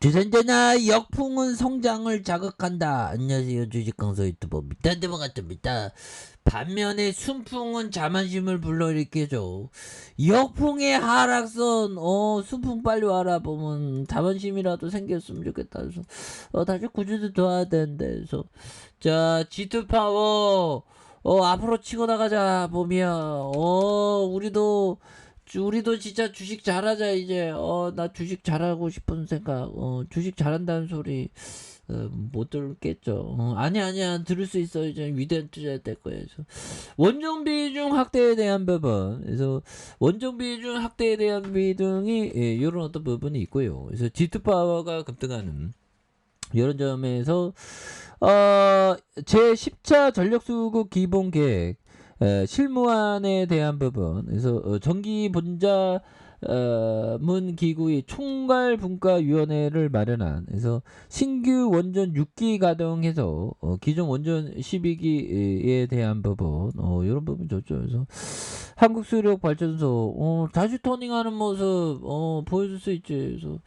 주선전화 역풍은 성장을 자극한다. 안녕하세요. 주식강사 유튜버 밑단대만 같습니다. 반면에 순풍은 자만심을 불러일으켜줘. 역풍의 하락선, 순풍 빨리 와라. 보면 자만심이라도 생겼으면 좋겠다. 그래서 다시 구조도 도와야 되는데. 그래서 자, G2 파워 앞으로 치고 나가자. 보면 우리도 진짜 주식 잘하자 이제. 나 주식 잘하고 싶은 생각. 주식 잘한다는 소리 못 들겠죠. 아니야 들을 수 있어. 이제 위대한 투자 될 거예요. 그래서 원정 비중 확대에 대한 부분. 그래서 원정 비중 확대에 대한 비중이 이런 어떤 부분이 있고요. 그래서 G2 파워가 급등하는 이런 점에서 제 10차 전력수급 기본 계획 실무안에 대한 부분. 그래서 정기 본자 문 기구의 총괄 분과위원회를 마련한. 그래서 신규 원전 6기 가동해서 기존 원전 12기에 대한 부분. 이런 부분 좋죠. 그래서 한국수력 발전소 다시 토닝하는 모습 보여줄 수 있지. 그래서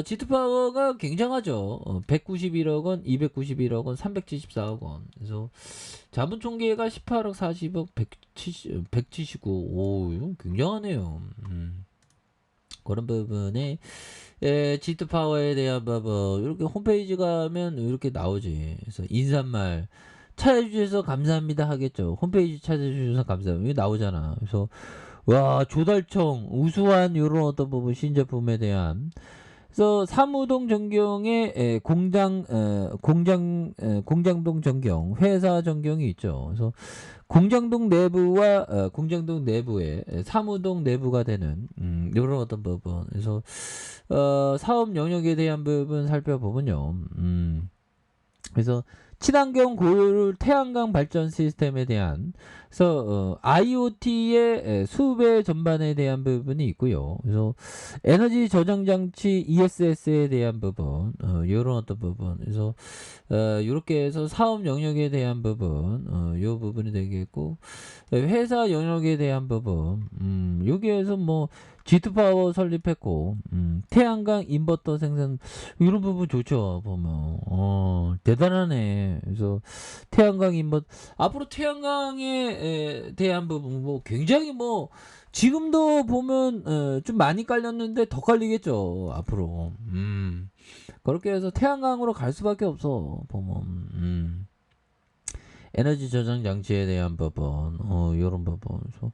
지트파워가 굉장하죠. 191억 원, 291억 원, 374억 원. 그래서 자본 총계가 18억 40억 179. 오, 이거 굉장하네요. 그런 부분에 지트파워에 대한 부분 이렇게 홈페이지 가면 이렇게 나오지. 그래서 인사말 찾아주셔서 감사합니다 하겠죠. 홈페이지 찾아주셔서 감사합니다. 이게 나오잖아. 그래서 와, 조달청 우수한 이런 어떤 부분 신제품에 대한. 그래서 사무동 전경에 공장동 전경, 회사 전경이 있죠. 그래서 공장동 내부와 공장동 내부에 사무동 내부가 되는 이런 어떤 부분. 그래서 사업 영역에 대한 부분 살펴보면요. 그래서 친환경 고효율 태양광 발전 시스템에 대한. 그래서 IoT의 수배 전반에 대한 부분이 있고요. 그래서 에너지 저장 장치 ESS에 대한 부분, 이런 어떤 부분. 그래서 이렇게 해서 사업 영역에 대한 부분, 이 부분이 되겠고, 회사 영역에 대한 부분, 여기에서 뭐 G2 파워 설립했고, 태양광 인버터 생산 이런 부분 좋죠. 보면 대단하네. 그래서 태양광 인버터 앞으로 태양광에 대한 부분 뭐 굉장히 뭐 지금도 보면 좀 많이 깔렸는데 더 깔리겠죠. 앞으로. 그렇게 해서 태양광으로 갈 수밖에 없어. 보면. 에너지 저장 장치에 대한 부분, 이런 부분. 그래서,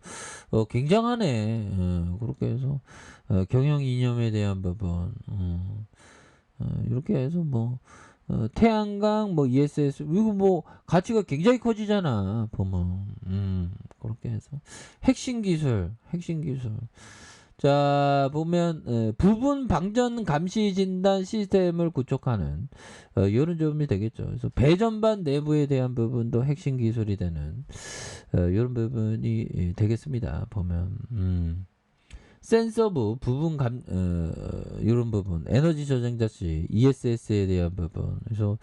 굉장하네. 그렇게 해서, 경영 이념에 대한 부분, 이렇게 해서 뭐, 태양광, 뭐, ESS, 이거 뭐, 가치가 굉장히 커지잖아, 보면. 그렇게 해서. 핵심 기술. 자, 보면 부분 방전 감시 진단 시스템을 구축하는 이런 점이 되겠죠. 그래서 배전반 내부에 대한 부분도 핵심 기술이 되는 이런 부분이 되겠습니다. 보면 센서부 부분 이런 부분, 에너지 저장 장치 ESS에 대한 부분. 그래서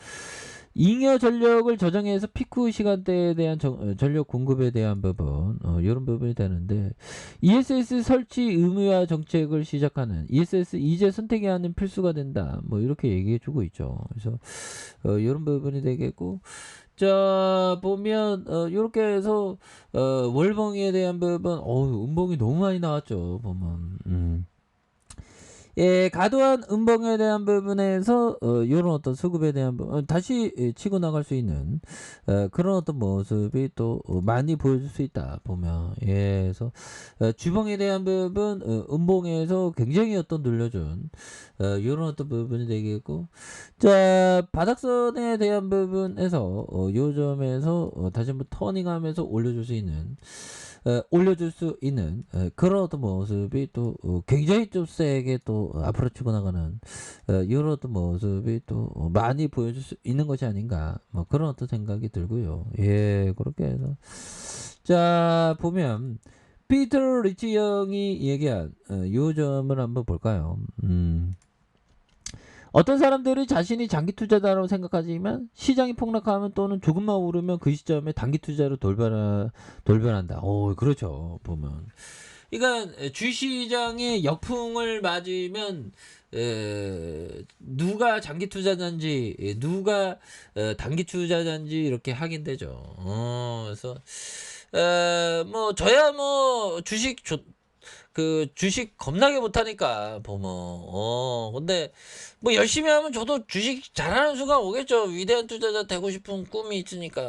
잉여 전력을 저장해서 피크 시간대에 대한 전력 공급에 대한 부분, 이런 부분이 되는데, ESS 설치 의무화 정책을 시작하는. ESS 이제 선택해야 하는 필수가 된다. 뭐 이렇게 얘기해주고 있죠. 그래서 이런 부분이 되겠고, 자, 보면 이렇게 해서 월봉에 대한 부분, 음봉이 너무 많이 나왔죠. 보면. 과도한 음봉에 대한 부분에서 이런 어떤 수급에 대한 부분, 다시 치고 나갈 수 있는 그런 어떤 모습이 또 많이 보여줄 수 있다 보면. 그래서 주봉에 대한 부분, 음봉에서 굉장히 어떤 눌려준 이런 어떤 부분이 되겠고, 자, 바닥선에 대한 부분에서 요 점에서 다시 한번 터닝하면서 올려줄 수 있는 그런 어떤 모습이 또 굉장히 좀 세게 또 앞으로 치고 나가는 이런 어떤 모습이 또 많이 보여줄 수 있는 것이 아닌가, 뭐 그런 어떤 생각이 들고요. 예, 그렇게 해서 자, 보면 피터 리치 형이 얘기한 요 점을 한번 볼까요? 어떤 사람들이 자신이 장기 투자자라고 생각하지만 시장이 폭락하면 또는 조금만 오르면 그 시점에 단기 투자로 돌변한다. 그렇죠. 보면. 그러니까 주시장의 역풍을 맞으면 누가 장기 투자자인지 누가 단기 투자자인지 이렇게 확인되죠. 그래서 뭐 저야 뭐 주식 겁나게 못하니까 보면 근데 뭐 열심히 하면 저도 주식 잘하는 순간 오겠죠. 위대한 투자자 되고 싶은 꿈이 있으니까.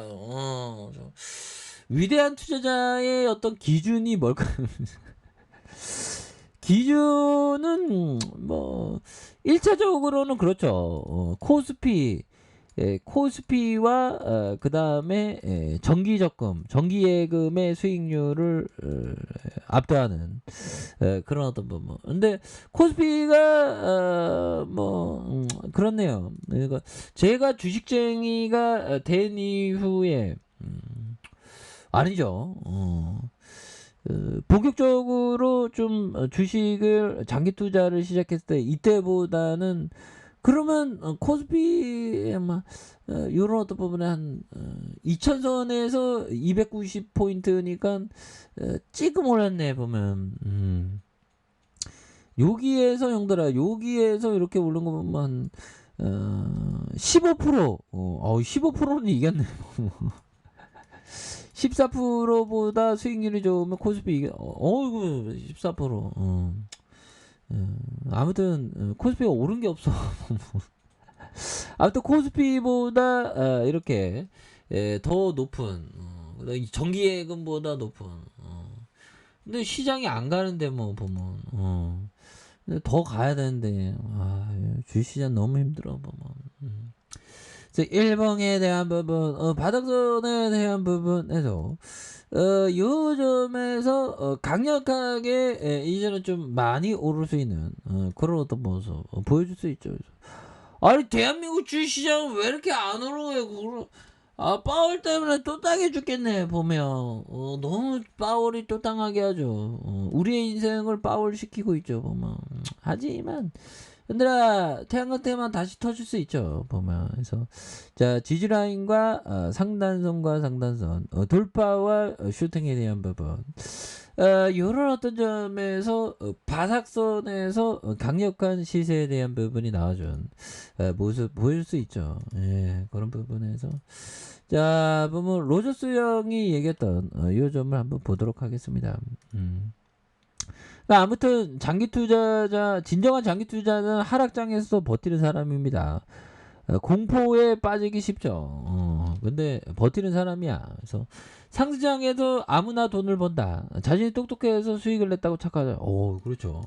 위대한 투자자의 어떤 기준이 뭘까요? 기준은 뭐 1차적으로는 그렇죠. 코스피와 그다음에 정기예금의 수익률을 압도하는 그런 어떤 부분. 근데 코스피가 그렇네요. 그러니까 제가 주식쟁이가 된 이후에 아니죠. 본격적으로 좀 주식을 장기 투자를 시작했을 때 이때보다는 그러면 코스피 아마 요런 어떤 부분에 한 2000선에서 290포인트니까 찌금 올랐네 보면. 여기에서 형들아 여기에서 이렇게 오른 거 보면 15% 15%는 이겼네. 14%보다 수익률이 좋으면 코스피 이게 어이구 14%. 아무튼 코스피가 오른 게 없어. 아무튼 코스피보다 이렇게 더 높은 정기예금보다 높은 근데 시장이 안 가는데 뭐 보면 근데 더 가야 되는데 주식시장 너무 힘들어 보면. 일봉에 대한 부분, 바닥선에 대한 부분에서 요 점에서 강력하게 이제는 좀 많이 오를 수 있는 그런 어떤 모습 보여줄 수 있죠. 아니 대한민국 주식시장은 왜 이렇게 안 오르요? 파월 때문에 또 땅해 죽겠네 보면 너무 파월이 또 땅하게 하죠. 우리의 인생을 파월 시키고 있죠 보면. 하지만 얘들아 태양광 때만 다시 터질 수 있죠 보면. 그래서 자 지지라인과 상단선과 상단선 돌파와 슈팅에 대한 부분 이런 어떤 점에서 바닥선에서 강력한 시세에 대한 부분이 나와준 모습 보일 수 있죠. 예, 그런 부분에서 자 보면 로저스 형이 얘기했던 이 점을 한번 보도록 하겠습니다. 아무튼 진정한 장기 투자는 하락장에서 버티는 사람입니다. 공포에 빠지기 쉽죠. 근데 버티는 사람이야. 그래서 상시장에도 아무나 돈을 번다. 자신이 똑똑해서 수익을 냈다고 착하죠. 그렇죠.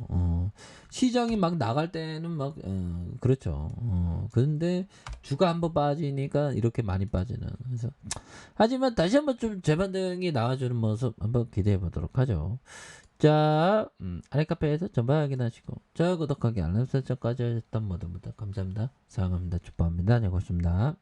시장이 막 나갈 때는 막 그렇죠. 근데 주가 한번 빠지니까 이렇게 많이 빠지는. 그래서 하지만 다시 한번 좀 재반등이 나와주는 모습 한번 기대해 보도록 하죠. 자, 아랫카페에서 전부 확인하시고, 구독하기, 알람 설정까지 하셨던 모두 감사합니다. 사랑합니다. 축복합니다. 안녕히 계십니다.